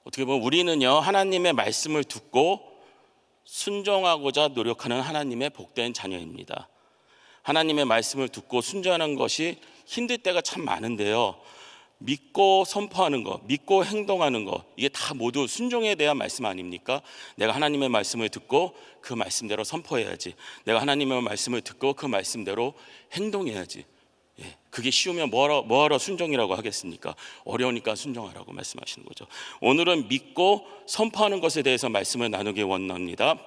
어떻게 보면 우리는요, 하나님의 말씀을 듣고 순종하고자 노력하는 하나님의 복된 자녀입니다. 하나님의 말씀을 듣고 순종하는 것이 힘들 때가 참 많은데요, 믿고 선포하는 것, 믿고 행동하는 것, 이게 다 모두 순종에 대한 말씀 아닙니까? 내가 하나님의 말씀을 듣고 그 말씀대로 선포해야지, 내가 하나님의 말씀을 듣고 그 말씀대로 행동해야지. 그게 쉬우면 뭐하러 순종이라고 하겠습니까? 어려우니까 순종하라고 말씀하시는 거죠. 오늘은 믿고 선포하는 것에 대해서 말씀을 나누기 원합니다.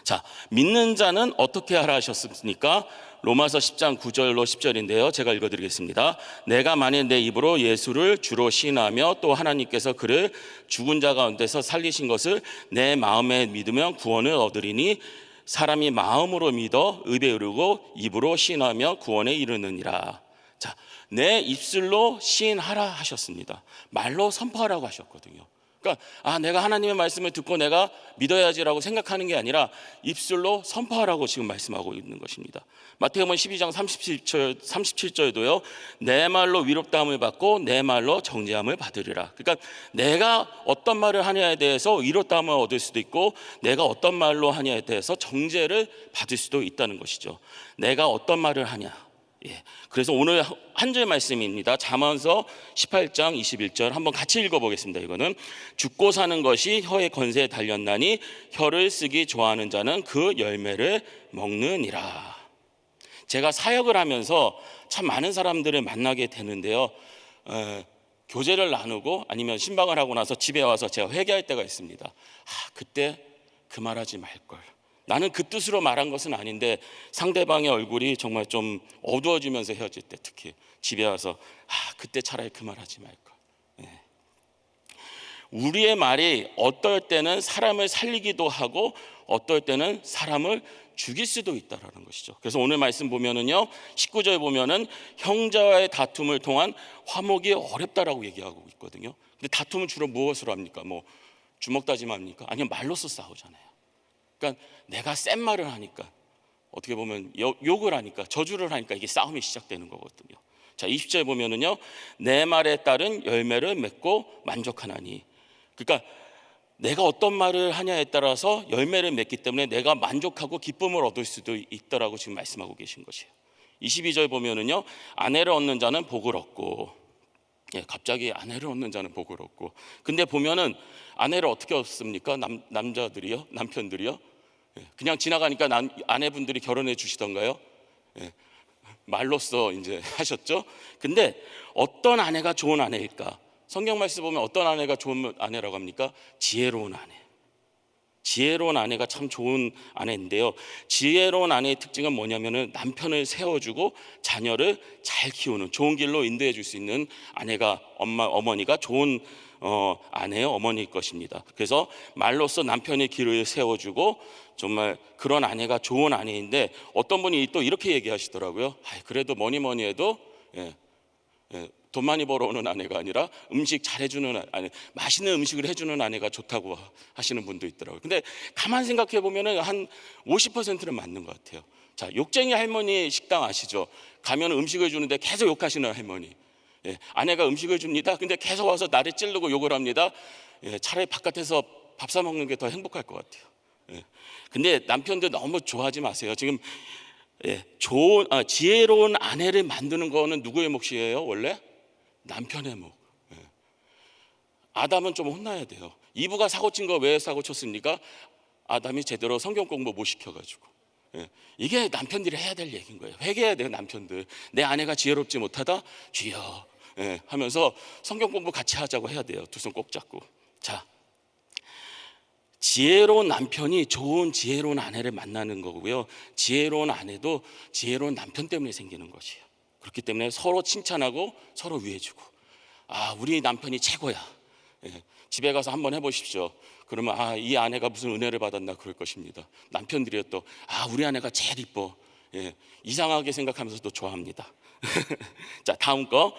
자, 믿는 자는 어떻게 하라 하셨습니까? 로마서 10장 9절로 10절인데요, 제가 읽어드리겠습니다. 내가 만일 내 입으로 예수를 주로 시인하며 또 하나님께서 그를 죽은 자 가운데서 살리신 것을 내 마음에 믿으면 구원을 얻으리니 사람이 마음으로 믿어 의에 이르고 입으로 시인하며 구원에 이르느니라. 자, 내 입술로 시인하라 하셨습니다. 말로 선포하라고 하셨거든요. 그러니까 내가 하나님의 말씀을 듣고 내가 믿어야지라고 생각하는 게 아니라 입술로 선포하라고 지금 말씀하고 있는 것입니다. 마태복음 12장 37절도요, 내 말로 위롭다함을 받고 내 말로 정죄함을 받으리라. 그러니까 내가 어떤 말을 하냐에 대해서 위롭다함을 얻을 수도 있고, 내가 어떤 말로 하냐에 대해서 정죄를 받을 수도 있다는 것이죠. 내가 어떤 말을 하냐. 그래서 오늘 한 줄 말씀입니다. 잠언서 18장 21절 한번 같이 읽어보겠습니다. 이거는 죽고 사는 것이 혀의 건세에 달렸나니 혀를 쓰기 좋아하는 자는 그 열매를 먹느니라. 제가 사역을 하면서 참 많은 사람들을 만나게 되는데요, 교제를 나누고 아니면 신방을 하고 나서 집에 와서 제가 회개할 때가 있습니다. 그때 그 말하지 말걸, 나는 그 뜻으로 말한 것은 아닌데 상대방의 얼굴이 정말 좀 어두워지면서 헤어질 때, 특히 집에 와서 그때 차라리 그 말하지 말걸. 우리의 말이 어떨 때는 사람을 살리기도 하고 어떨 때는 사람을 죽일 수도 있다라는 것이죠. 그래서 오늘 말씀 보면은요, 19절 보면은 형제와의 다툼을 통한 화목이 어렵다라고 얘기하고 있거든요. 근데 다툼은 주로 무엇으로 합니까? 뭐 주먹 다짐합니까? 아니면 말로써 싸우잖아요. 그러니까 내가 센 말을 하니까, 어떻게 보면 욕을 하니까, 저주를 하니까 이게 싸움이 시작되는 거거든요. 자, 20절 보면은요, 내 말에 따른 열매를 맺고 만족하나니. 그러니까 내가 어떤 말을 하냐에 따라서 열매를 맺기 때문에 내가 만족하고 기쁨을 얻을 수도 있다라고 지금 말씀하고 계신 것이에요. 22절 보면은요, 아내를 얻는 자는 복을 얻고. 갑자기 아내를 얻는 자는 복을 얻고. 근데 보면은 아내를 어떻게 얻습니까? 남자들이요? 남편들이요? 그냥 지나가니까 아내분들이 결혼해 주시던가요? 말로써 이제 하셨죠. 근데 어떤 아내가 좋은 아내일까? 성경 말씀 보면 어떤 아내가 좋은 아내라고 합니까? 지혜로운 아내. 지혜로운 아내가 참 좋은 아내인데요, 지혜로운 아내의 특징은 뭐냐면은 남편을 세워주고 자녀를 잘 키우는, 좋은 길로 인도해 줄 수 있는 아내가, 어머니가 좋은 아내의 어머니일 것입니다. 그래서 말로써 남편의 길을 세워주고 정말 그런 아내가 좋은 아내인데, 어떤 분이 또 이렇게 얘기하시더라고요. 그래도 뭐니 해도 돈 많이 벌어오는 아내가 아니라 음식 잘 해주는 아내, 맛있는 음식을 해주는 아내가 좋다고 하시는 분도 있더라고요. 근데 가만 생각해 보면은 한 50%는 맞는 것 같아요. 자, 욕쟁이 할머니 식당 아시죠? 가면 음식을 주는데 계속 욕하시는 할머니. 아내가 음식을 줍니다. 근데 계속 와서 나를 찌르고 욕을 합니다. 차라리 바깥에서 밥 사 먹는 게 더 행복할 것 같아요. 근데 남편들 너무 좋아하지 마세요. 지금 좋은 지혜로운 아내를 만드는 거는 누구의 몫이에요? 원래 남편의 몫. 아담은 좀 혼나야 돼요. 이브가 사고 친 거 왜 사고 쳤습니까? 아담이 제대로 성경 공부 못 시켜가지고. 이게 남편들이 해야 될 얘기인 거예요. 회개해야 돼요, 남편들. 내 아내가 지혜롭지 못하다, 주여 하면서 성경 공부 같이 하자고 해야 돼요. 두 손 꼭 잡고. 자, 지혜로운 남편이 좋은 지혜로운 아내를 만나는 거고요, 지혜로운 아내도 지혜로운 남편 때문에 생기는 것이에요. 그렇기 때문에 서로 칭찬하고 서로 위해주고. 우리 남편이 최고야. 집에 가서 한번 해보십시오. 그러면 이 아내가 무슨 은혜를 받았나 그럴 것입니다. 남편들이요 또 우리 아내가 제일 이뻐. 이상하게 생각하면서도 좋아합니다. 자, 다음 거.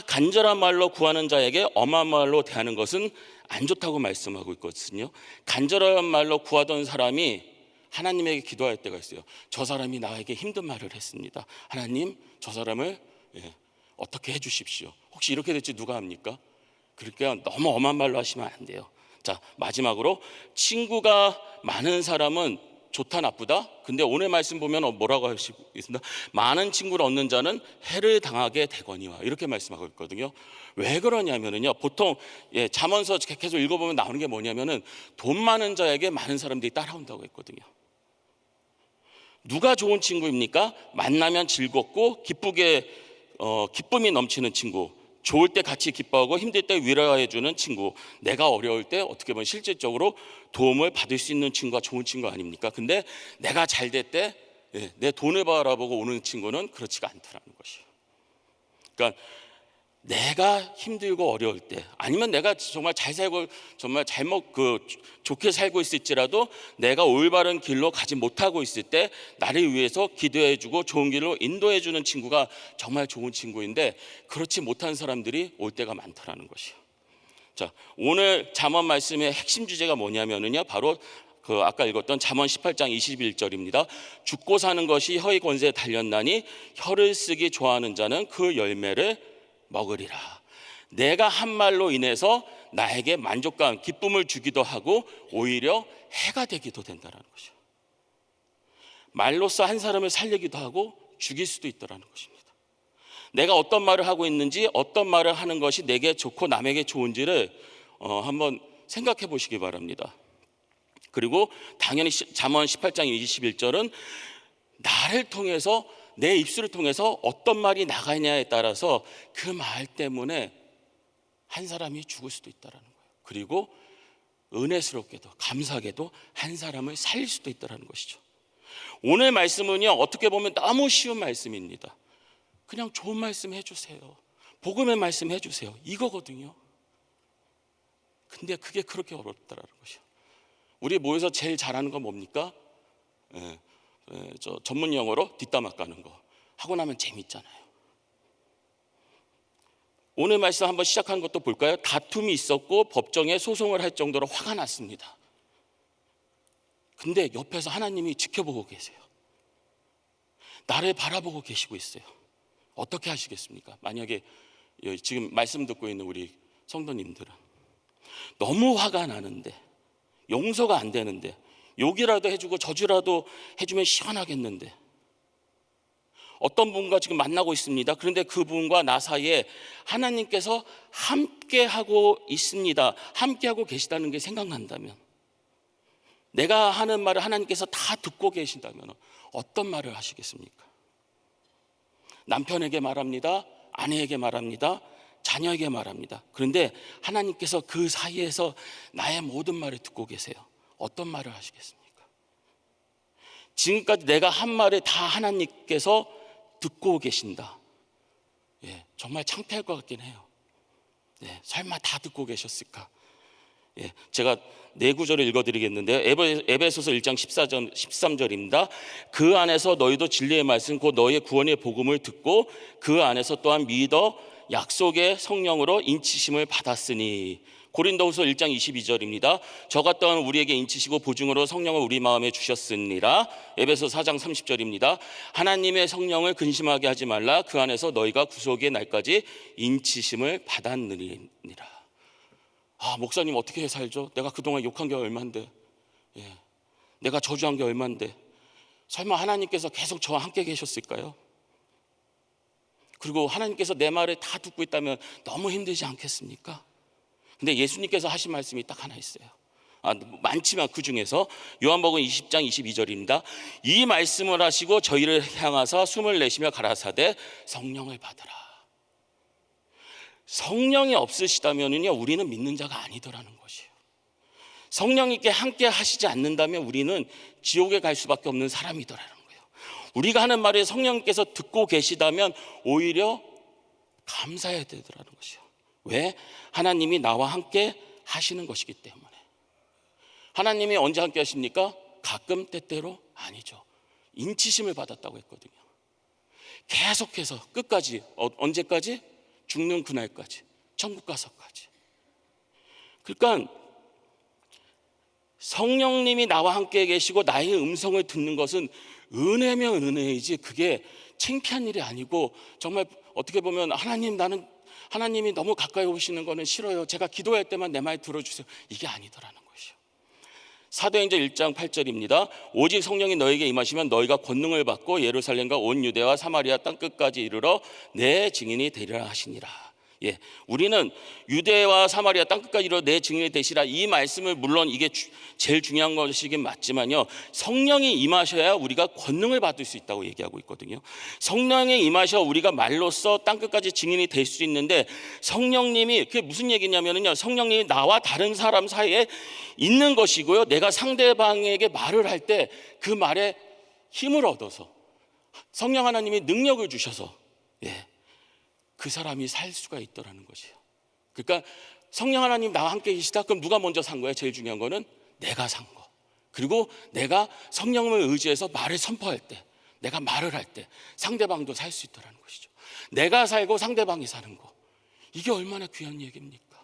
간절한 말로 구하는 자에게 엄한 말로 대하는 것은 안 좋다고 말씀하고 있거든요. 간절한 말로 구하던 사람이 하나님에게 기도할 때가 있어요. 저 사람이 나에게 힘든 말을 했습니다. 하나님, 저 사람을 어떻게 해주십시오. 혹시 이렇게 될지 누가 합니까? 그러니까 너무 엄한 말로 하시면 안 돼요. 자, 마지막으로 친구가 많은 사람은 좋다 나쁘다? 근데 오늘 말씀 보면 뭐라고 하시고 있습니다. 많은 친구를 얻는 자는 해를 당하게 되거니와, 이렇게 말씀하고 있거든요. 왜 그러냐면요, 보통 잠언서 계속 읽어보면 나오는 게 뭐냐면은 돈 많은 자에게 많은 사람들이 따라온다고 했거든요. 누가 좋은 친구입니까? 만나면 즐겁고 기쁨이 넘치는 친구, 좋을 때 같이 기뻐하고 힘들 때 위로해주는 친구, 내가 어려울 때 어떻게 보면 실질적으로 도움을 받을 수 있는 친구가 좋은 친구 아닙니까? 근데 내가 잘 될 때 내 돈을 바라보고 오는 친구는 그렇지가 않다라는 것이에요. 그러니까 내가 힘들고 어려울 때, 아니면 내가 정말 잘 살고 정말 좋게 살고 있을지라도 내가 올바른 길로 가지 못하고 있을 때 나를 위해서 기도해주고 좋은 길로 인도해주는 친구가 정말 좋은 친구인데, 그렇지 못한 사람들이 올 때가 많다라는 것이에요. 자, 오늘 잠언 말씀의 핵심 주제가 뭐냐면은요, 바로 아까 읽었던 잠언 18장 21절입니다. 죽고 사는 것이 혀의 권세에 달렸나니 혀를 쓰기 좋아하는 자는 그 열매를 먹으리라. 내가 한 말로 인해서 나에게 만족감, 기쁨을 주기도 하고 오히려 해가 되기도 된다는 것이죠. 말로써 한 사람을 살리기도 하고 죽일 수도 있다는 것입니다. 내가 어떤 말을 하고 있는지, 어떤 말을 하는 것이 내게 좋고 남에게 좋은지를 한번 생각해 보시기 바랍니다. 그리고 당연히 잠언 18장 21절은 나를 통해서, 내 입술을 통해서 어떤 말이 나가냐에 따라서 그 말 때문에 한 사람이 죽을 수도 있다는 거예요. 그리고 은혜스럽게도 감사하게도 한 사람을 살릴 수도 있다는 것이죠. 오늘 말씀은요, 어떻게 보면 너무 쉬운 말씀입니다. 그냥 좋은 말씀 해주세요, 복음의 말씀 해주세요, 이거거든요. 근데 그게 그렇게 어렵다는 것이요. 우리 모여서 제일 잘하는 건 뭡니까? 저 전문 용어로 뒷담화 까는 거 하고 나면 재밌잖아요. 오늘 말씀 한번 시작하는 것도 볼까요? 다툼이 있었고 법정에 소송을 할 정도로 화가 났습니다. 근데 옆에서 하나님이 지켜보고 계세요. 나를 바라보고 계시고 있어요. 어떻게 하시겠습니까? 만약에 지금 말씀 듣고 있는 우리 성도님들은 너무 화가 나는데, 용서가 안 되는데, 욕이라도 해주고 저주라도 해주면 시원하겠는데, 어떤 분과 지금 만나고 있습니다. 그런데 그분과 나 사이에 하나님께서 함께하고 있습니다, 함께하고 계시다는 게 생각난다면, 내가 하는 말을 하나님께서 다 듣고 계신다면 어떤 말을 하시겠습니까? 남편에게 말합니다, 아내에게 말합니다, 자녀에게 말합니다. 그런데 하나님께서 그 사이에서 나의 모든 말을 듣고 계세요. 어떤 말을 하시겠습니까? 지금까지 내가 한 말을 다 하나님께서 듣고 계신다. 정말 창피할 것 같긴 해요. 설마 다 듣고 계셨을까? 제가 네 구절을 읽어드리겠는데요. 에베소서 1장 13절입니다. 그 안에서 너희도 진리의 말씀 곧 너희의 구원의 복음을 듣고 그 안에서 또한 믿어 약속의 성령으로 인치심을 받았으니. 고린도후서 1장 22절입니다. 저가 또한 우리에게 인치시고 보증으로 성령을 우리 마음에 주셨으니라. 에베소 4장 30절입니다. 하나님의 성령을 근심하게 하지 말라. 그 안에서 너희가 구속의 날까지 인치심을 받았느니라. 목사님 어떻게 살죠? 내가 그동안 욕한 게 얼만데, 내가 저주한 게 얼만데, 설마 하나님께서 계속 저와 함께 계셨을까요? 그리고 하나님께서 내 말을 다 듣고 있다면 너무 힘들지 않겠습니까? 근데 예수님께서 하신 말씀이 딱 하나 있어요. 많지만 그 중에서 요한복음 20장 22절입니다. 이 말씀을 하시고 저희를 향하사 숨을 내쉬며 가라사대 성령을 받으라. 성령이 없으시다면요, 우리는 믿는 자가 아니더라는 것이에요. 성령님께 함께 하시지 않는다면 우리는 지옥에 갈 수밖에 없는 사람이더라는 거예요. 우리가 하는 말에 성령님께서 듣고 계시다면 오히려 감사해야 되더라는 것이에요. 왜? 하나님이 나와 함께 하시는 것이기 때문에. 하나님이 언제 함께 하십니까? 가끔 때때로? 아니죠. 인치심을 받았다고 했거든요. 계속해서 끝까지. 언제까지? 죽는 그날까지, 천국 가서까지. 그러니까 성령님이 나와 함께 계시고 나의 음성을 듣는 것은 은혜면 은혜이지, 그게 창피한 일이 아니고, 정말 어떻게 보면 하나님, 나는 하나님이 너무 가까이 오시는 거는 싫어요. 제가 기도할 때만 내 말 들어주세요. 이게 아니더라는 것이요. 사도행전 1장 8절입니다. 오직 성령이 너에게 임하시면 너희가 권능을 받고 예루살렘과 온 유대와 사마리아 땅 끝까지 이르러 내 증인이 되리라 하시니라. 예, 우리는 유대와 사마리아 땅 끝까지 이르러 내 증인이 되시라, 이 말씀을 물론 이게 제일 중요한 것이긴 맞지만요, 성령이 임하셔야 우리가 권능을 받을 수 있다고 얘기하고 있거든요. 성령이 임하셔 우리가 말로써 땅 끝까지 증인이 될 수 있는데, 성령님이 그게 무슨 얘기냐면요, 성령님이 나와 다른 사람 사이에 있는 것이고요, 내가 상대방에게 말을 할 때 그 말에 힘을 얻어서 성령 하나님이 능력을 주셔서 그 사람이 살 수가 있더라는 것이에요. 그러니까 성령 하나님 나와 함께 계시다. 그럼 누가 먼저 산 거예요? 제일 중요한 거는 내가 산 거. 그리고 내가 성령을 의지해서 말을 선포할 때, 내가 말을 할 때 상대방도 살 수 있더라는 것이죠. 내가 살고 상대방이 사는 거, 이게 얼마나 귀한 얘기입니까?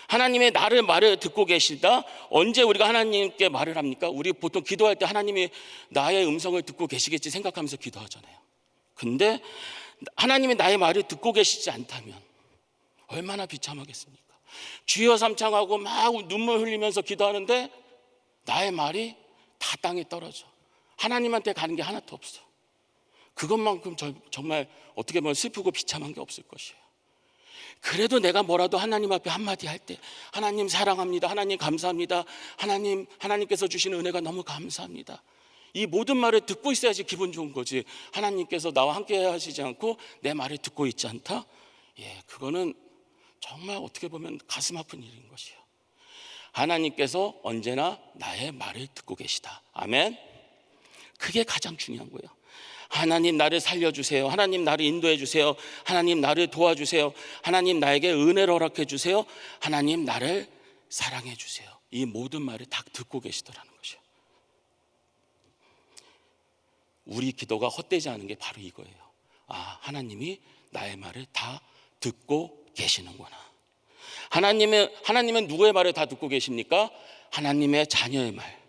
하나님의 말을 듣고 계시다. 언제 우리가 하나님께 말을 합니까? 우리 보통 기도할 때 하나님이 나의 음성을 듣고 계시겠지 생각하면서 기도하잖아요. 근데 하나님이 나의 말을 듣고 계시지 않다면 얼마나 비참하겠습니까? 주여 삼창하고 막 눈물 흘리면서 기도하는데 나의 말이 다 땅에 떨어져. 하나님한테 가는 게 하나도 없어. 그것만큼 정말 어떻게 보면 슬프고 비참한 게 없을 것이에요. 그래도 내가 뭐라도 하나님 앞에 한마디 할 때, 하나님 사랑합니다, 하나님 감사합니다, 하나님께서 주시는 은혜가 너무 감사합니다, 이 모든 말을 듣고 있어야지 기분 좋은 거지. 하나님께서 나와 함께 하시지 않고 내 말을 듣고 있지 않다? 그거는 정말 어떻게 보면 가슴 아픈 일인 것이에요. 하나님께서 언제나 나의 말을 듣고 계시다. 아멘. 그게 가장 중요한 거예요. 하나님 나를 살려주세요, 하나님 나를 인도해 주세요, 하나님 나를 도와주세요, 하나님 나에게 은혜를 허락해 주세요, 하나님 나를 사랑해 주세요. 이 모든 말을 다 듣고 계시더라는 것이에요. 우리 기도가 헛되지 않은 게 바로 이거예요. 하나님이 나의 말을 다 듣고 계시는구나. 하나님은 누구의 말을 다 듣고 계십니까? 하나님의 자녀의 말.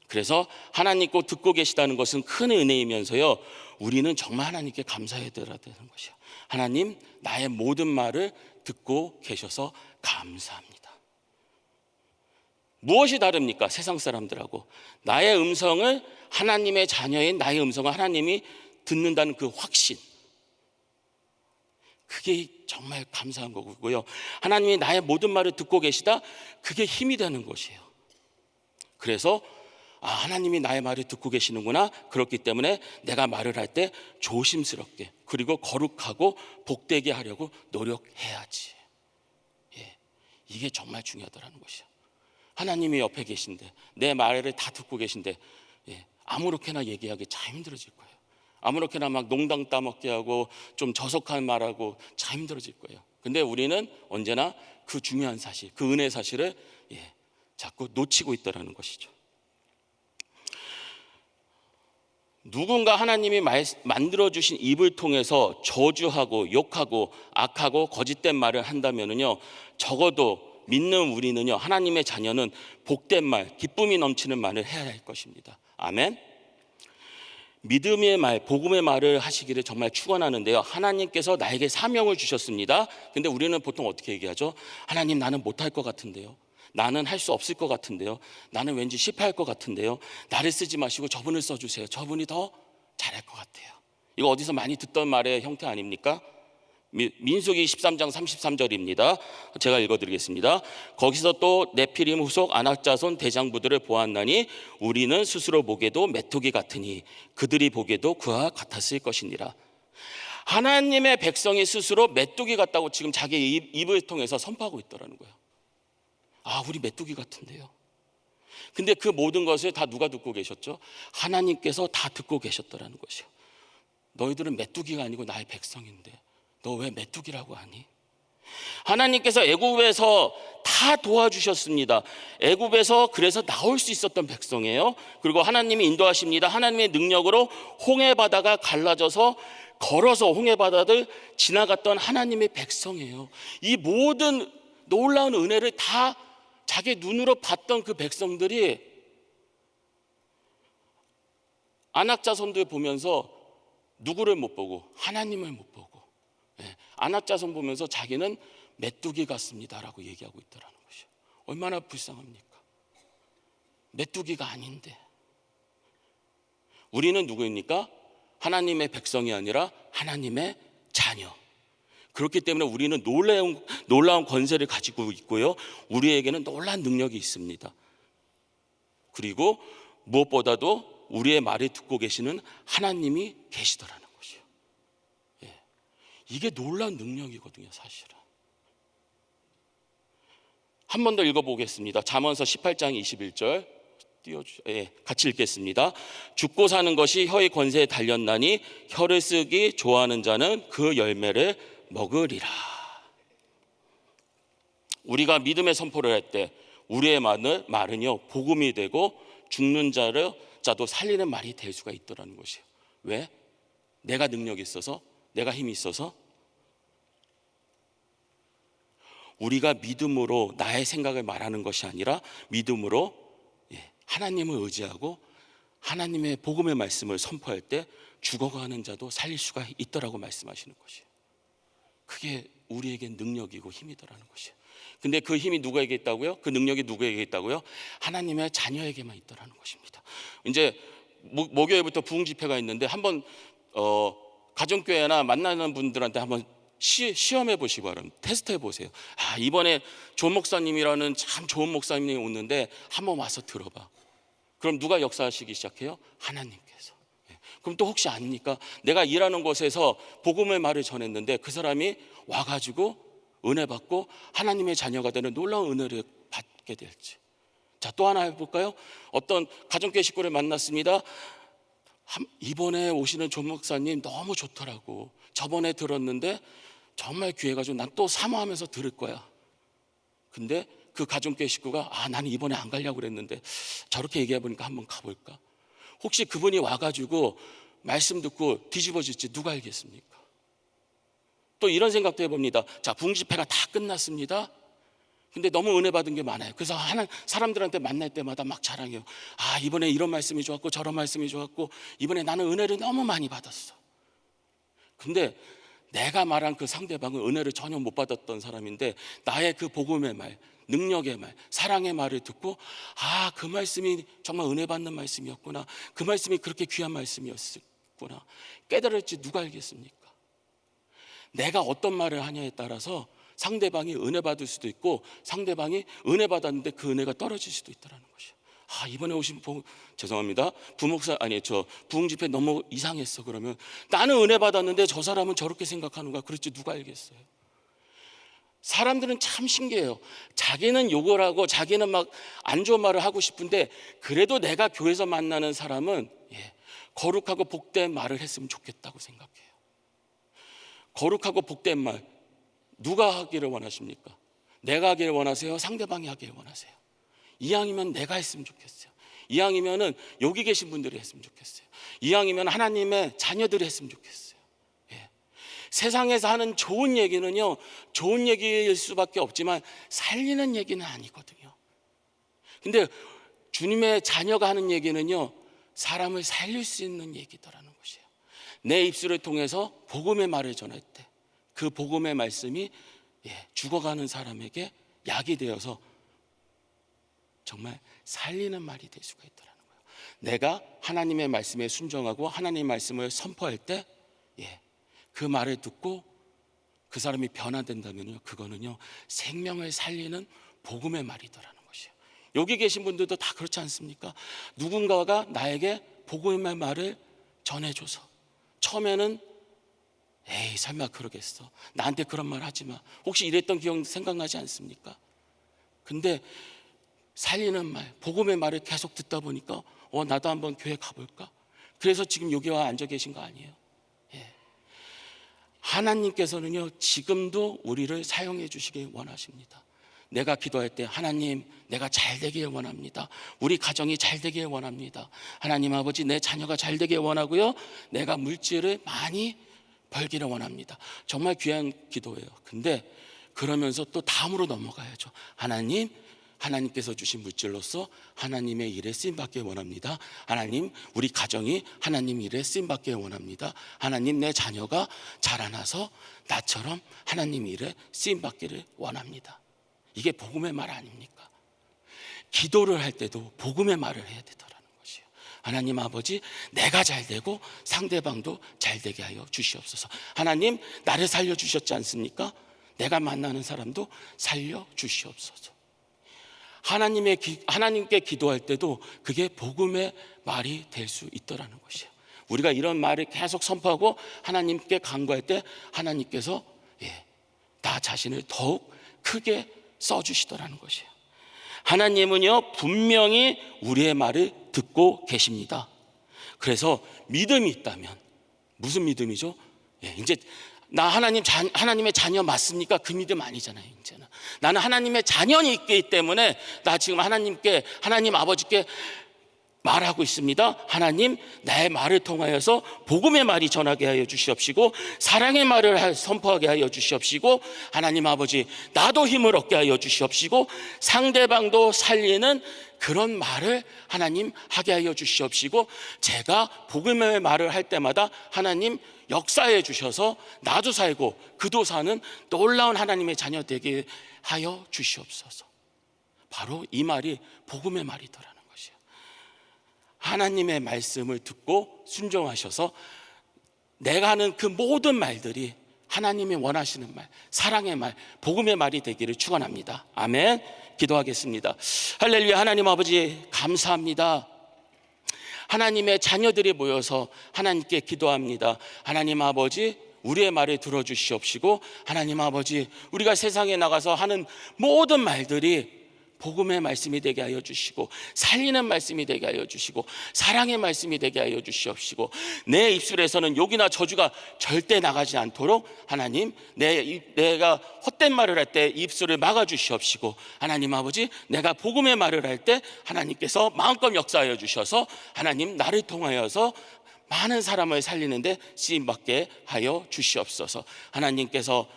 그래서 하나님 꼭 듣고 계시다는 것은 큰 은혜이면서요, 우리는 정말 하나님께 감사해야 되는 것이에요. 하나님, 나의 모든 말을 듣고 계셔서 감사합니다. 무엇이 다릅니까? 세상 사람들하고. 나의 음성을, 하나님의 자녀인 나의 음성을 하나님이 듣는다는 그 확신, 그게 정말 감사한 거고요. 하나님이 나의 모든 말을 듣고 계시다, 그게 힘이 되는 것이에요. 그래서 하나님이 나의 말을 듣고 계시는구나. 그렇기 때문에 내가 말을 할 때 조심스럽게, 그리고 거룩하고 복되게 하려고 노력해야지. 이게 정말 중요하다는 것이에요. 하나님이 옆에 계신데, 내 말을 다 듣고 계신데, 아무렇게나 얘기하기 참 힘들어질 거예요. 아무렇게나 막 농담 따먹게 하고 좀 저속한 말하고 참 힘들어질 거예요. 근데 우리는 언제나 그 중요한 사실, 그 은혜 사실을 자꾸 놓치고 있다는 것이죠. 누군가 하나님이 만들어주신 입을 통해서 저주하고 욕하고 악하고 거짓된 말을 한다면요, 적어도 믿는 우리는요, 하나님의 자녀는 복된 말, 기쁨이 넘치는 말을 해야 할 것입니다. 아멘. 믿음의 말, 복음의 말을 하시기를 정말 축원하는데요, 하나님께서 나에게 사명을 주셨습니다. 근데 우리는 보통 어떻게 얘기하죠? 하나님, 나는 못할 것 같은데요, 나는 할 수 없을 것 같은데요, 나는 왠지 실패할 것 같은데요, 나를 쓰지 마시고 저분을 써주세요, 저분이 더 잘할 것 같아요. 이거 어디서 많이 듣던 말의 형태 아닙니까? 민수기 13장 33절입니다. 제가 읽어드리겠습니다. 거기서 또 네피림 후속 아낙자손 대장부들을 보았나니 우리는 스스로 보게도 메뚜기 같으니 그들이 보게도 그와 같았을 것이니라. 하나님의 백성이 스스로 메뚜기 같다고 지금 자기 입을 통해서 선포하고 있더라는 거예요. 우리 메뚜기 같은데요. 근데 그 모든 것을 다 누가 듣고 계셨죠? 하나님께서 다 듣고 계셨더라는 것이요. 너희들은 메뚜기가 아니고 나의 백성인데 너 왜 메뚜기라고 하니? 하나님께서 애굽에서 다 도와주셨습니다. 애굽에서 그래서 나올 수 있었던 백성이에요. 그리고 하나님이 인도하십니다. 하나님의 능력으로 홍해 바다가 갈라져서 걸어서 홍해 바다를 지나갔던 하나님의 백성이에요. 이 모든 놀라운 은혜를 다 자기 눈으로 봤던 그 백성들이 안악자손들 보면서 누구를 못 보고? 하나님을 못 보고 안악자손 보면서 자기는 메뚜기 같습니다라고 얘기하고 있더라는 것이에요. 얼마나 불쌍합니까? 메뚜기가 아닌데. 우리는 누구입니까? 하나님의 백성이 아니라 하나님의 자녀. 그렇기 때문에 우리는 놀라운 권세를 가지고 있고요, 우리에게는 놀라운 능력이 있습니다. 그리고 무엇보다도 우리의 말을 듣고 계시는 하나님이 계시더라는 것이요. 이게 놀라운 능력이거든요, 사실은. 한 번 더 읽어보겠습니다. 잠언서 18장 21절 같이 읽겠습니다. 죽고 사는 것이 혀의 권세에 달렸나니 혀를 쓰기 좋아하는 자는 그 열매를 먹으리라. 우리가 믿음의 선포를 할 때 우리의 말은요, 복음이 되고 죽는 자도 살리는 말이 될 수가 있더라는 것이에요. 왜? 내가 능력이 있어서, 내가 힘이 있어서. 우리가 믿음으로 나의 생각을 말하는 것이 아니라 믿음으로 하나님을 의지하고 하나님의 복음의 말씀을 선포할 때 죽어가는 자도 살릴 수가 있더라고 말씀하시는 것이에요. 그게 우리에게 능력이고 힘이더라는 것이에요. 근데 그 힘이 누구에게 있다고요? 그 능력이 누구에게 있다고요? 하나님의 자녀에게만 있더라는 것입니다. 이제 목요일부터 부흥 집회가 있는데 한번 가정교회나 만나는 분들한테 한번 시험해 보시기 바랍니다. 테스트해 보세요. 이번에 조 목사님이라는 참 좋은 목사님이 오는데 한번 와서 들어봐. 그럼 누가 역사하시기 시작해요? 하나님께서. 그럼 또 혹시 아닙니까? 내가 일하는 곳에서 복음의 말을 전했는데 그 사람이 와가지고 은혜 받고 하나님의 자녀가 되는 놀라운 은혜를 받게 될지. 자, 또 하나 해볼까요? 어떤 가정교회 식구를 만났습니다. 이번에 오시는 조 목사님 너무 좋더라고. 저번에 들었는데 정말 귀해가지고 난 또 사모하면서 들을 거야. 근데 그 가정교회 식구가 나는 이번에 안 가려고 그랬는데 저렇게 얘기해보니까 한번 가볼까. 혹시 그분이 와가지고 말씀 듣고 뒤집어질지 누가 알겠습니까? 또 이런 생각도 해봅니다. 자, 부흥 집회가 다 끝났습니다. 근데 너무 은혜 받은 게 많아요. 그래서 사람들한테 만날 때마다 막 자랑해요. 이번에 이런 말씀이 좋았고 저런 말씀이 좋았고 이번에 나는 은혜를 너무 많이 받았어. 근데 내가 말한 그 상대방은 은혜를 전혀 못 받았던 사람인데 나의 그 복음의 말, 능력의 말, 사랑의 말을 듣고 그 말씀이 정말 은혜 받는 말씀이었구나, 그 말씀이 그렇게 귀한 말씀이었구나 깨달을지 누가 알겠습니까? 내가 어떤 말을 하냐에 따라서 상대방이 은혜 받을 수도 있고 상대방이 은혜 받았는데 그 은혜가 떨어질 수도 있다는 것이에요. 이번에 오신 죄송합니다. 부흥 집회 너무 이상했어. 그러면 나는 은혜 받았는데 저 사람은 저렇게 생각하는가? 그럴지 누가 알겠어요? 사람들은 참 신기해요. 자기는 욕을 하고 자기는 막 안 좋은 말을 하고 싶은데 그래도 내가 교회에서 만나는 사람은 거룩하고 복된 말을 했으면 좋겠다고 생각해요. 거룩하고 복된 말 누가 하기를 원하십니까? 내가 하기를 원하세요? 상대방이 하기를 원하세요? 이왕이면 내가 했으면 좋겠어요. 이왕이면은 여기 계신 분들이 했으면 좋겠어요. 이왕이면 하나님의 자녀들이 했으면 좋겠어요. 세상에서 하는 좋은 얘기는요, 좋은 얘기일 수밖에 없지만 살리는 얘기는 아니거든요. 근데 주님의 자녀가 하는 얘기는요, 사람을 살릴 수 있는 얘기더라는 것이에요. 내 입술을 통해서 복음의 말을 전할 때 그 복음의 말씀이 죽어가는 사람에게 약이 되어서 정말 살리는 말이 될 수가 있더라는 거예요. 내가 하나님의 말씀에 순종하고 하나님의 말씀을 선포할 때 그 말을 듣고 그 사람이 변화된다면요, 그거는요 생명을 살리는 복음의 말이더라는 것이에요. 여기 계신 분들도 다 그렇지 않습니까? 누군가가 나에게 복음의 말을 전해줘서 처음에는 설마 그러겠어, 나한테 그런 말 하지 마, 혹시 이랬던 기억 생각나지 않습니까? 근데 살리는 말, 복음의 말을 계속 듣다 보니까 나도 한번 교회 가볼까? 그래서 지금 여기 와 앉아 계신 거 아니에요? 하나님께서는요 지금도 우리를 사용해 주시길 원하십니다. 내가 기도할 때 하나님, 내가 잘 되길 원합니다. 우리 가정이 잘 되길 원합니다. 하나님 아버지, 내 자녀가 잘 되길 원하고요, 내가 물질을 많이 벌기를 원합니다. 정말 귀한 기도예요. 근데 그러면서 또 다음으로 넘어가야죠. 하나님, 하나님께서 주신 물질로서 하나님의 일에 쓰임받길 원합니다. 하나님, 우리 가정이 하나님 일에 쓰임받길 원합니다. 하나님, 내 자녀가 자라나서 나처럼 하나님 일에 쓰임받기를 원합니다. 이게 복음의 말 아닙니까? 기도를 할 때도 복음의 말을 해야 되더라는 것이에요. 하나님 아버지, 내가 잘 되고 상대방도 잘 되게 하여 주시옵소서. 하나님, 나를 살려주셨지 않습니까? 내가 만나는 사람도 살려주시옵소서. 하나님께 기도할 때도 그게 복음의 말이 될 수 있더라는 것이에요. 우리가 이런 말을 계속 선포하고 하나님께 간구할 때 하나님께서 나 자신을 더욱 크게 써주시더라는 것이에요. 하나님은요, 분명히 우리의 말을 듣고 계십니다. 그래서 믿음이 있다면, 무슨 믿음이죠? 이제 나 하나님의 자녀 맞습니까? 그 믿음 아니잖아요. 이제는 나는 하나님의 자녀니 있기 때문에 나 지금 하나님 아버지께 말하고 있습니다. 하나님, 나의 말을 통하여서 복음의 말이 전하게 하여 주시옵시고 사랑의 말을 선포하게 하여 주시옵시고 하나님 아버지, 나도 힘을 얻게 하여 주시옵시고 상대방도 살리는 그런 말을 하나님 하게 하여 주시옵시고 제가 복음의 말을 할 때마다 하나님 역사해 주셔서 나도 살고 그도 사는 놀라운 하나님의 자녀 되게 하여 주시옵소서. 바로 이 말이 복음의 말이더라는 것이에요. 하나님의 말씀을 듣고 순종하셔서 내가 하는 그 모든 말들이 하나님이 원하시는 말, 사랑의 말, 복음의 말이 되기를 축원합니다. 아멘. 기도하겠습니다. 할렐루야. 하나님 아버지, 감사합니다. 하나님의 자녀들이 모여서 하나님께 기도합니다. 하나님 아버지, 우리의 말을 들어주시옵시고 하나님 아버지, 우리가 세상에 나가서 하는 모든 말들이 복음의 말씀이 되게 하여 주시고 살리는 말씀이 되게 하여 주시고 사랑의 말씀이 되게 하여 주시옵시고 내 입술에서는 욕이나 저주가 절대 나가지 않도록 하나님, 내가 헛된 말을 할 때 입술을 막아 주시옵시고 하나님 아버지, 내가 복음의 말을 할 때 하나님께서 마음껏 역사하여 주셔서 하나님, 나를 통하여서 많은 사람을 살리는데 쓰임받게 하여 주시옵소서. 하나님께서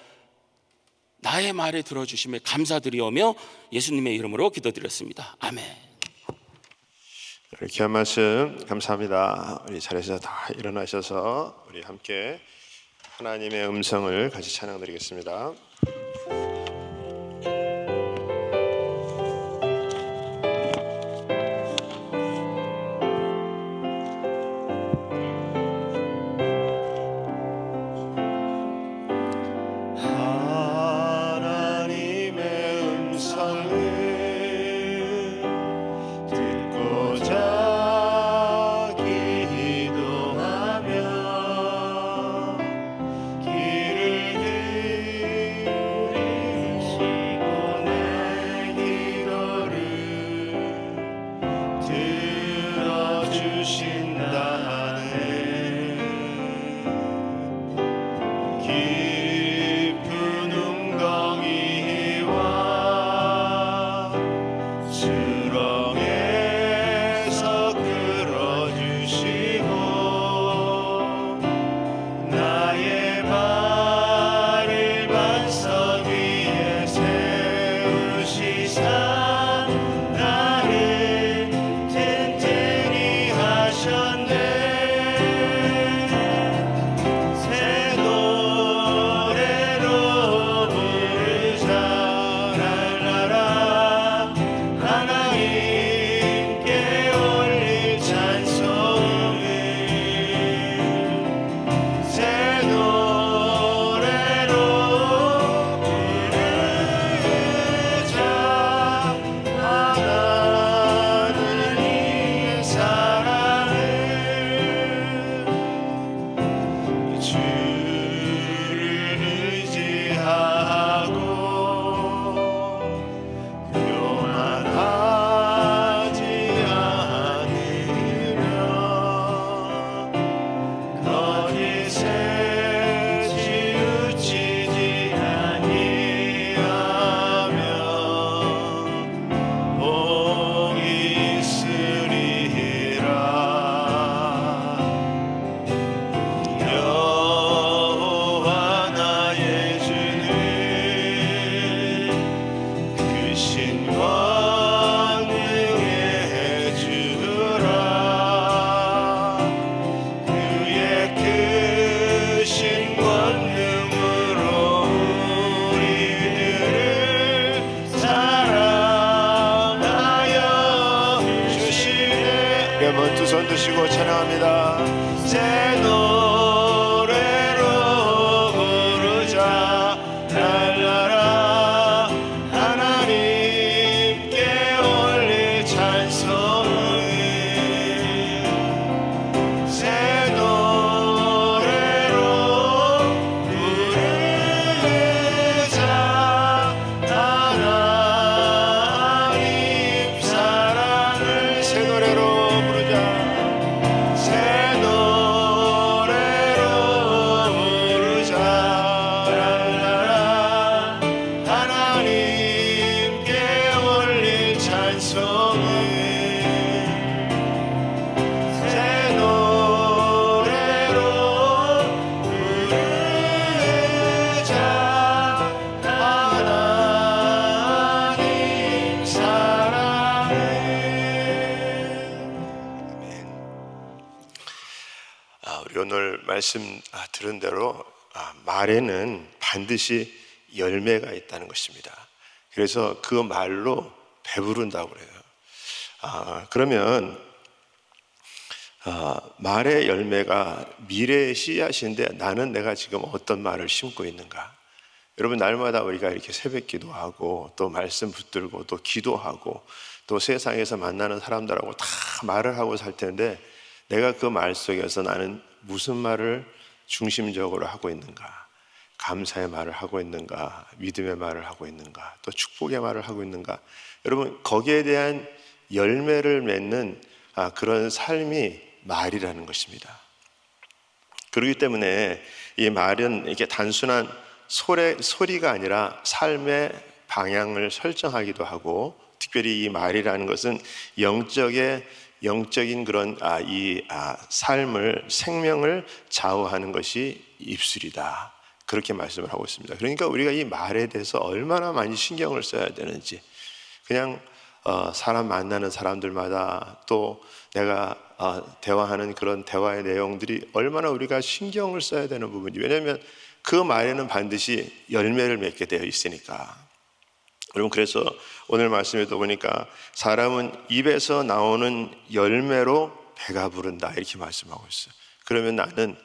나의 말을 들어주심을 감사드리오며 예수님의 이름으로 기도드렸습니다. 아멘. 귀한 말씀 감사합니다. 우리 자리에서 다 일어나셔서 우리 함께 하나님의 음성을 같이 찬양드리겠습니다. 한번 두 손 드시고 찬양합니다. 새 노래로 부르자 날라라 하나님께 올릴 찬송을 새 노래로 부르자 하나님 사랑을 새 노래로 부르자 새 노래로 부르자 랄라라 하나님께 올릴 찬송을 새 노래로 부르자 하나님 사랑을 우리 오늘 말씀 들은 대로 말에는 반드시 열매가 있다는 것입니다. 그래서 그 말로 배부른다고 그래요. 그러면 말의 열매가 미래의 씨앗인데 나는 내가 지금 어떤 말을 심고 있는가? 여러분 날마다 우리가 이렇게 새벽 기도하고 또 말씀 붙들고 또 기도하고 또 세상에서 만나는 사람들하고 다 말을 하고 살 텐데 내가 그 말 속에서 나는 무슨 말을 중심적으로 하고 있는가? 감사의 말을 하고 있는가? 믿음의 말을 하고 있는가? 또 축복의 말을 하고 있는가? 여러분 거기에 대한 열매를 맺는 그런 삶이 말이라는 것입니다. 그렇기 때문에 이 말은 이게 단순한 소리가 아니라 삶의 방향을 설정하기도 하고 특별히 이 말이라는 것은 영적인 그런 삶을 생명을 좌우하는 것이 입술이다. 그렇게 말씀을 하고 있습니다. 그러니까 우리가 이 말에 대해서 얼마나 많이 신경을 써야 되는지 그냥 사람 만나는 사람들마다 또 내가 대화하는 그런 대화의 내용들이 얼마나 우리가 신경을 써야 되는 부분이 왜냐하면 그 말에는 반드시 열매를 맺게 되어 있으니까. 여러분 그래서 오늘 말씀에도 보니까 사람은 입에서 나오는 열매로 배가 부른다 이렇게 말씀하고 있어요. 그러면 나는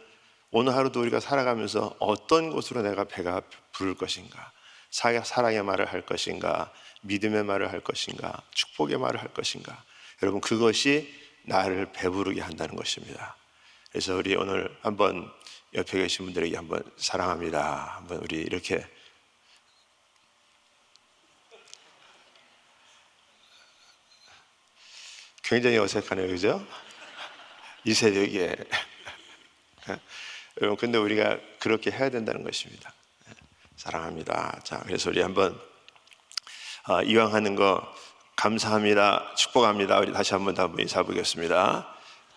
오늘 하루도 우리가 살아가면서 어떤 곳으로 내가 배가 부를 것인가? 사랑의 말을 할 것인가? 믿음의 말을 할 것인가? 축복의 말을 할 것인가? 여러분 그것이 나를 배부르게 한다는 것입니다. 그래서 우리 오늘 한번 옆에 계신 분들에게 한번 사랑합니다. 한번 우리 이렇게 굉장히 어색하네요, 그죠? 이 새벽에 여러분 근데 우리가 그렇게 해야 된다는 것입니다. 사랑합니다. 자, 그래서 우리 한번 이왕 하는 거 감사합니다, 축복합니다. 우리 다시 한번 인사 보겠습니다.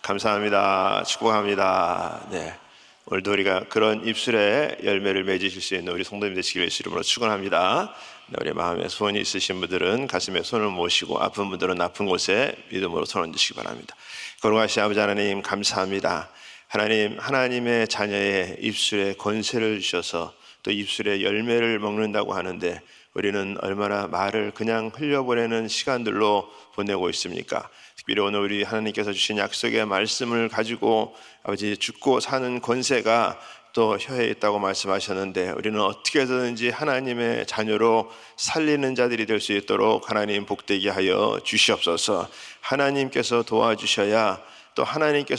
감사합니다, 축복합니다. 네, 오늘도 우리가 그런 입술에 열매를 맺으실 수 있는 우리 성도님 되시기를 예수 이름으로 축원합니다. 네, 우리 마음에 소원이 있으신 분들은 가슴에 손을 모시고 아픈 분들은 아픈 곳에 믿음으로 손 얹으시기 바랍니다. 거룩하신 아버지 하나님 감사합니다. 하나님의 자녀의 입술에 권세를 주셔서 또 입술에 열매를 먹는다고 하는데 우리는 얼마나 말을 그냥 흘려보내는 시간들로 보내고 있습니까? 특별히 오늘 우리 하나님께서 주신 약속의 말씀을 가지고 아버지 죽고 사는 권세가 또 혀에 있다고 말씀하셨는데 우리는 어떻게 해서든지 하나님의 자녀로 살리는 자들이 될 수 있도록 하나님 복되게 하여 주시옵소서. 하나님께서 도와주셔야 또 하나님께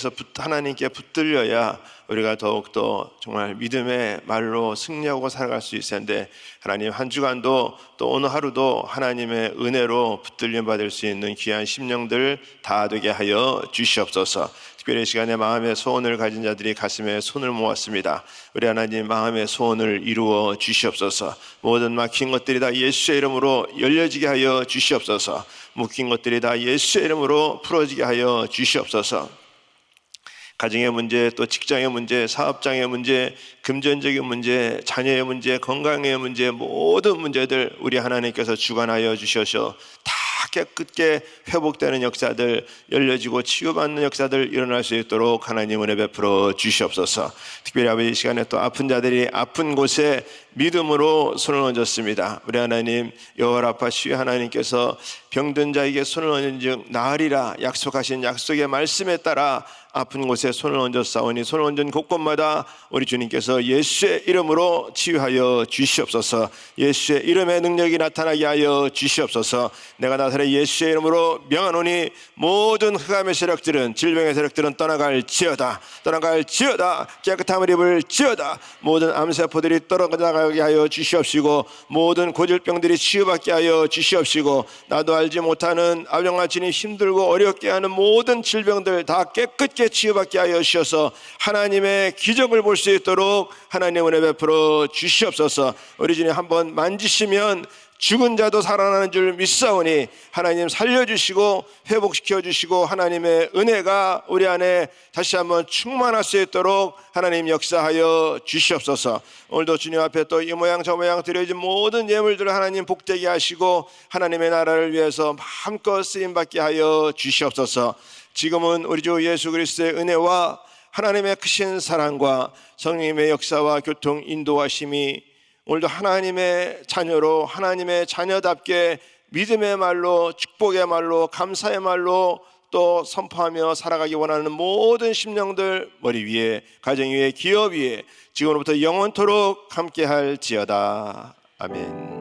붙들려야 우리가 더욱더 정말 믿음의 말로 승리하고 살아갈 수 있을 텐데 하나님 한 주간도 또 오늘 하루도 하나님의 은혜로 붙들림 받을 수 있는 귀한 심령들 다 되게 하여 주시옵소서. 특별히 이 시간에 마음의 소원을 가진 자들이 가슴에 손을 모았습니다. 우리 하나님 마음의 소원을 이루어 주시옵소서. 모든 막힌 것들이 다 예수의 이름으로 열려지게 하여 주시옵소서. 묶인 것들이 다 예수의 이름으로 풀어지게 하여 주시옵소서. 가정의 문제, 또 직장의 문제, 사업장의 문제, 금전적인 문제, 자녀의 문제, 건강의 문제, 모든 문제들 우리 하나님께서 주관하여 주셔서 다 깨끗게 회복되는 역사들, 열려지고 치유받는 역사들 일어날 수 있도록 하나님 은혜 베풀어 주시옵소서. 특별히 아버지 이 시간에 또 아픈 자들이 아픈 곳에 믿음으로 손을 얹었습니다. 우리 하나님 여호와 라파 주의 하나님께서 병든 자에게 손을 얹은즉 나으리라 약속하신 약속의 말씀에 따라 아픈 곳에 손을 얹었사오니 손을 얹은 곳곳마다 우리 주님께서 예수의 이름으로 치유하여 주시옵소서. 예수의 이름의 능력이 나타나게 하여 주시옵소서. 내가 나사렛 예수의 이름으로 명하노니 모든 흑암의 세력들은 질병의 세력들은 떠나갈지어다. 떠나갈지어다. 깨끗함을 입을지어다. 모든 암세포들이 떠나가게 하여 주시옵시고 모든 고질병들이 치유받게 하여 주시옵시고 나도 알지 못하는 아병아 진이 힘들고 어렵게 하는 모든 질병들 다 깨끗게 치유받게 하여 주셔서 하나님의 기적을 볼 수 있도록 하나님 은혜 베풀어 주시옵소서. 우리 주님 한번 만지시면 죽은 자도 살아나는 줄 믿사오니 하나님 살려주시고 회복시켜 주시고 하나님의 은혜가 우리 안에 다시 한번 충만할 수 있도록 하나님 역사하여 주시옵소서. 오늘도 주님 앞에 또 이 모양 저 모양 드려진 모든 예물들을 하나님 복되게 하시고 하나님의 나라를 위해서 마음껏 쓰임받게 하여 주시옵소서. 지금은 우리 주 예수 그리스도의 은혜와 하나님의 크신 사랑과 성령님의 역사와 교통 인도하심이 오늘도 하나님의 자녀로 하나님의 자녀답게 믿음의 말로 축복의 말로 감사의 말로 또 선포하며 살아가기 원하는 모든 심령들 머리 위에 가정 위에 기업 위에 지금부터 영원토록 함께 할지어다. 아멘.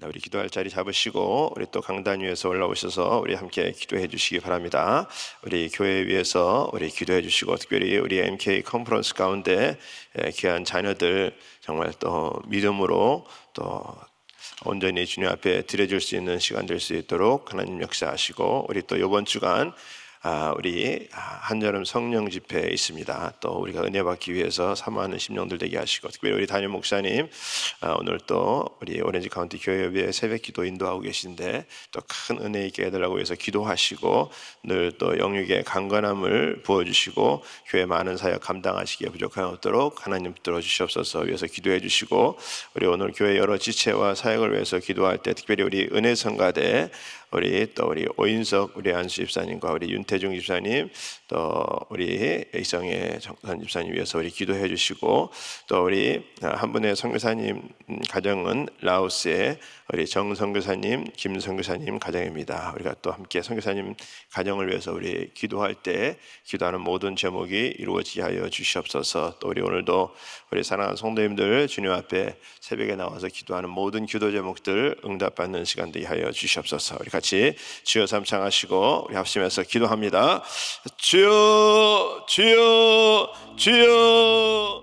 우리 기도할 자리 잡으시고 우리 또 강단 위에서 올라오셔서 우리 함께 기도해 주시기 바랍니다. 우리 교회 위해서 우리 기도해 주시고 특별히 우리 MK 컨퍼런스 가운데 귀한 자녀들 정말 또 믿음으로 또 온전히 주님 앞에 드려줄 수 있는 시간 될 수 있도록 하나님 역사하시고 우리 또 이번 주간 우리 한여름 성령 집회 있습니다. 또 우리가 은혜 받기 위해서 사모하는 심령들 되게 하시고 특별히 우리 담임 목사님 오늘 또 우리 오렌지 카운티 교회에 새벽 기도 인도하고 계신데 또 큰 은혜 있게 해달라고 해서 기도하시고 늘 또 영육의 강건함을 부어주시고 교회 많은 사역 감당하시기에 부족함 없도록 하나님 붙들어 주시옵소서. 위해서 기도해 주시고 우리 오늘 교회 여러 지체와 사역을 위해서 기도할 때 특별히 우리 은혜 성가대 우리 또 우리 오인석 우리 안수 집사님과 우리 윤태중 집사님 또 우리 이성의 정선 집사님 위해서 우리 기도해 주시고 또 우리 한 분의 선교사님 가정은 라오스의 우리 정 선교사님 김 선교사님 가정입니다. 우리가 또 함께 선교사님 가정을 위해서 우리 기도할 때 기도하는 모든 제목이 이루어지게 하여 주시옵소서. 또 우리 오늘도 우리 사랑하는 성도님들 주님 앞에 새벽에 나와서 기도하는 모든 기도 제목들 응답받는 시간 되게 하여 주시옵소서. 우리 같이 주여 삼창하시고 우리 합심해서 기도합니다. 주여 주여 주여